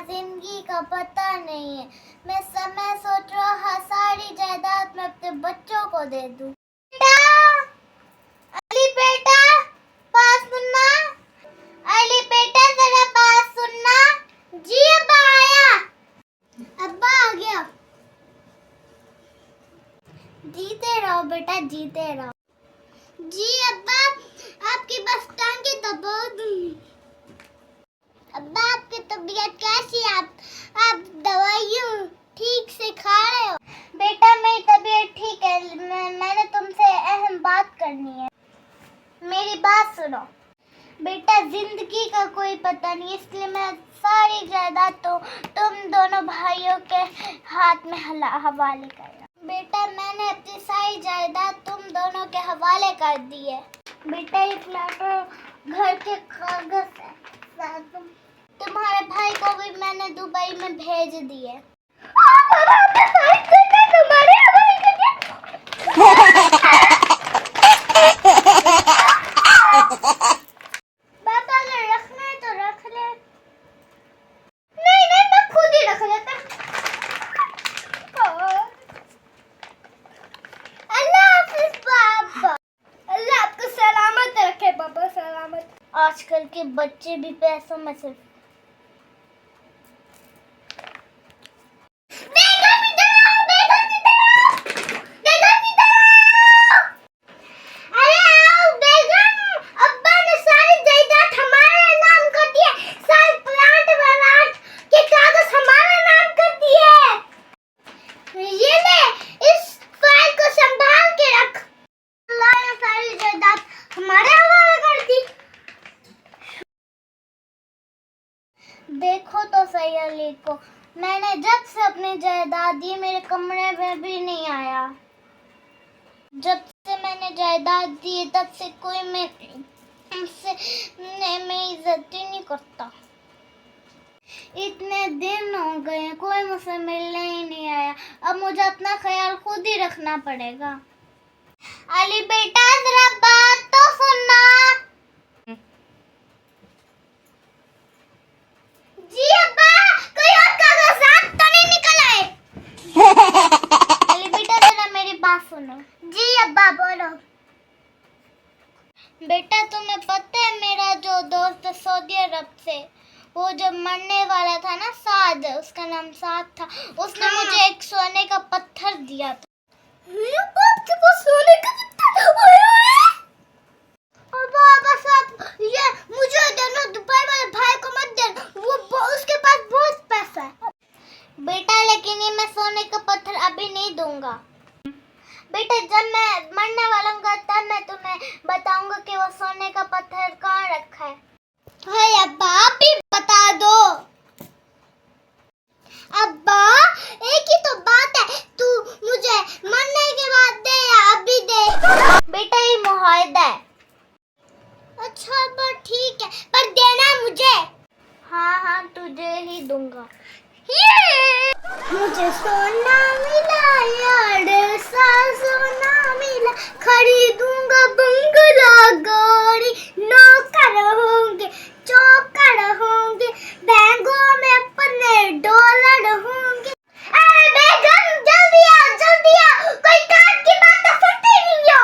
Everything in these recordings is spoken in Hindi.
जिंदगी का पता नहीं है। मैं सोच रहा सारी जायदाद मैं अपने बच्चों को दे दूं। अली बेटा पास सुनना। अली बेटा जरा पास सुनना। जी अब्बा आया। अब्बा आ गया। जीते रहो बेटा जीते रहो। जी अब्बा आपकी बस टांगे दबा दूंगी। अब्बा आपकी तबीयत कैसी है? आप दवाइयाँ ठीक से खा रहे हो? बेटा मेरी तबीयत ठीक है। मैंने तुमसे अहम बात करनी है। मेरी बात सुनो बेटा, जिंदगी का कोई पता नहीं, इसलिए मैं सारी जायदाद तो तुम दोनों भाइयों के हाथ में हवाले कर रहा। बेटा मैंने अपनी सारी जायदाद तुम दोनों के हवाले कर दी है। बेटा ये फ्लैट घर के कागज है, तुम्हारे भाई को भी मैंने दुबई में भेज दिए। पापा अगर रखना है तो रख ले। नहीं नहीं मैं खुद ही रख लेता। अल्लाह हाफिज पापा। अल्लाह आपको सलामत रखे पापा, सलामत। आजकल के बच्चे भी पैसों में सिर्फ देखो तो सही अली को, मैंने जब से अपनी जायदाद दी मेरे कमरे में भी नहीं आया। जब से मैंने जायदाद दी तब से कोई मेरी इज्जत ही नहीं करता। इतने दिन हो गए कोई मुझसे मिलने ही नहीं आया। अब मुझे अपना ख्याल खुद ही रखना पड़ेगा। अली बेटा जरा बात तो सुनना। जी अब्बा कोई और कागजात तो नहीं निकल आए? अली बेटा जरा मेरी बात सुनो। जी अब्बा बोलो। बेटा तुम्हें पता है मेरा जो दोस्त सऊदी अरब से, वो जब मरने वाला था ना, साद, उसका नाम साद था, उसने मुझे एक सोने का पत्थर दिया था। बाप के पास सोने का पत्थर? और बाबा साहब ये मुझे देना, दुबई वाले भाई को मत देना, वो उसके पास बहुत पैसा है। बेटा लेकिन ये मैं सोने का पत्थर अभी नहीं दूंगा। बेटा जब मैं मरने वाला हूँ तब मैं तुम्हें बताऊंगा कि वो सोने का पत्थर कहाँ रखा है। हाय अब्बा आप ही बता दो। अब्बा एक ही तो बात है, तू मुझे मरने के बाद दे या अभी दे। बेटा ये मुआहदा है। अच्छा अब्बा ठीक है, पर देना मुझे। हाँ तुझे ही दूंगा। मुझे सोना मिला यार, सा सोना मिला, खरीदूंगा बंगला गाड़ी, नौकर होंगे चौकर होंगे, बैंकों में अपने डॉलर होंगे। अरे बेगम जल्दी आओ, कोई काम की बात तो सुनती नहीं हो।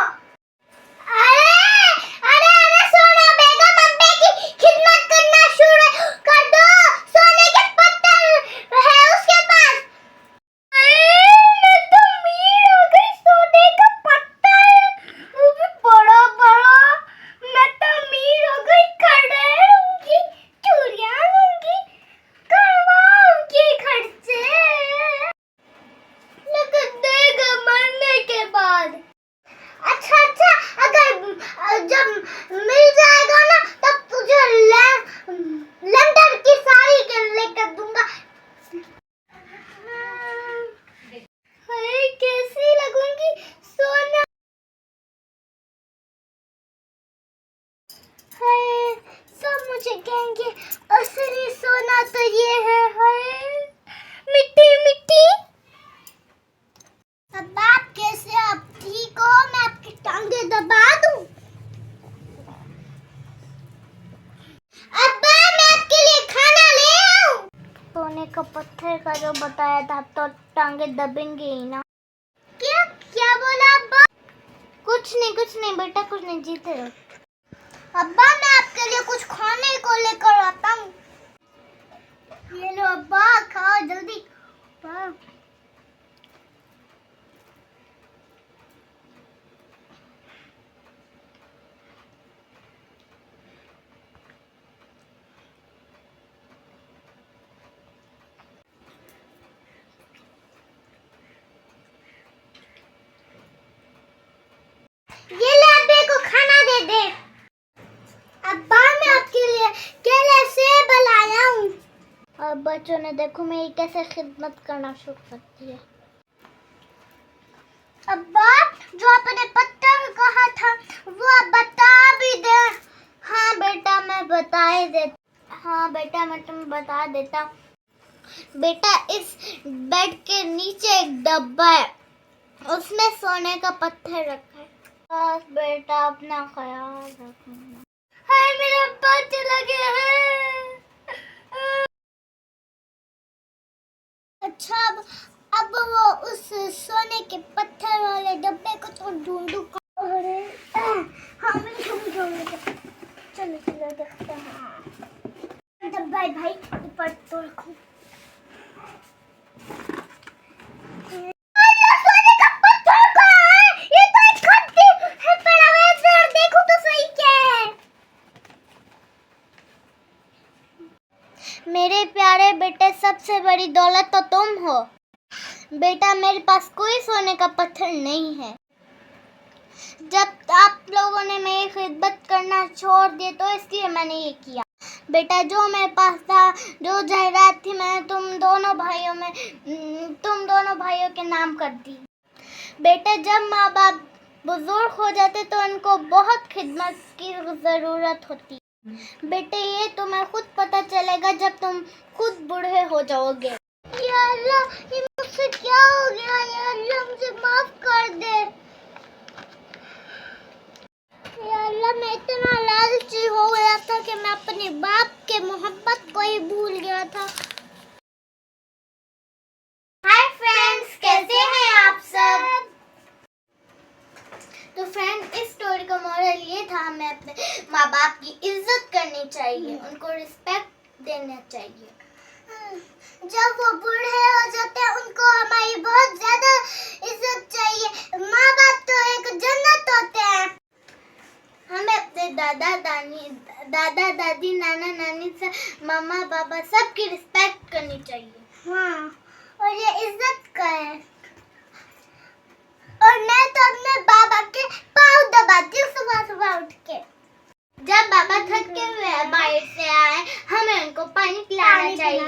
अरे सोना बेगम अब्बे की खिदमत करना शुरू कर दो। सोने के पत्थर है उसके पास। मैं तो अमीर हो गई, सोने का पत्थर, वो भी बड़ा बड़ा। मैं तो अमीर हो गई, खड़े रहूंगी। का पत्थर का जो बताया था, तो टांगे दबेंगे ही ना। क्या क्या बोला अब्बा? कुछ नहीं बेटा, कुछ नहीं, जीते रहो। अब्बा मैं आपके लिए कुछ खाने को लेकर आता हूँ। ये लो अब्बा, खाओ जल्दी। ये ले अब्बे को खाना दे दे। अब्बा मैं आपके लिए केले सेब लाया हूँ। अब बच्चों ने देखो मेरी कैसे खिदमत करना शुरू करती है। अब्बा जो आपने पत्थर कहा था वो आप बता भी दे। हाँ बेटा मैं बता ही देता। हाँ बेटा मैं तुम्हें बता देता। बेटा इस बेड के नीचे एक डब्बा है, उसमें सोने का पत्थर रखा है। बस बेटा अपना ख्याल रखना। हाय मेरा अब्बा चला गया है। अच्छा अब वो उस सोने के पत्थर वाले डब्बे को तो ढूंढू। अरे हाँ मैं ढूंढूंगा। चलो चलो देखते हैं। डब्बा भाई ऊपर तो रखो। सोने का पत्थर कहाँ है? ये तो एक खड्डे है पड़ा हुआ है। इधर देखो तो सही क्या है। मेरे प्यारे बेटे सबसे बड़ी दौलत तो तुम हो। बेटा मेरे पास कोई सोने का पत्थर नहीं है। जब आप लोगों ने मेरी खिदमत करना छोड़ दिए तो इसलिए मैंने ये किया। बेटा जो मेरे पास था, जो जायदाद थी, मैंने तुम दोनों भाइयों के नाम कर दी। बेटा जब माँ बाप बुजुर्ग हो जाते तो उनको बहुत खिदमत की जरूरत होती। बेटे ये तुम्हें खुद पता चलेगा जब तुम खुद बूढ़े हो जाओगे। या अल्लाह ये मुझसे क्या हो गया? या अल्लाह मुझे माफ कर दे। या अल्लाह मैं इतना लालची हो गया था कि मैं अपने बाप के मोहब्बत को ही भूल गया था। हाय फ्रेंड्स, कैसे हैं आप सब? तो फ्रेंड इस स्टोरी का मोरल ये था, हमें अपने माँ बाप की इज्जत करनी चाहिए, उनको रिस्पेक्ट देना चाहिए। जब वो बूढ़े हो जाते हैं उनको हमारी बहुत ज्यादा इज्जत चाहिए। माँ बाप तो एक जन्नत होते हैं। हमें अपने दादा दादी नाना नानी से मामा पापा सबकी रिस्पेक्ट करनी चाहिए। हाँ और ये इज्जत का है। और मैं तो अपने बाबा के पाँव दबाती हूँ सुबह सुबह उठ के। जब बाबा थक के बाहर से आए हमें उनको पानी पिलाना चाहिए।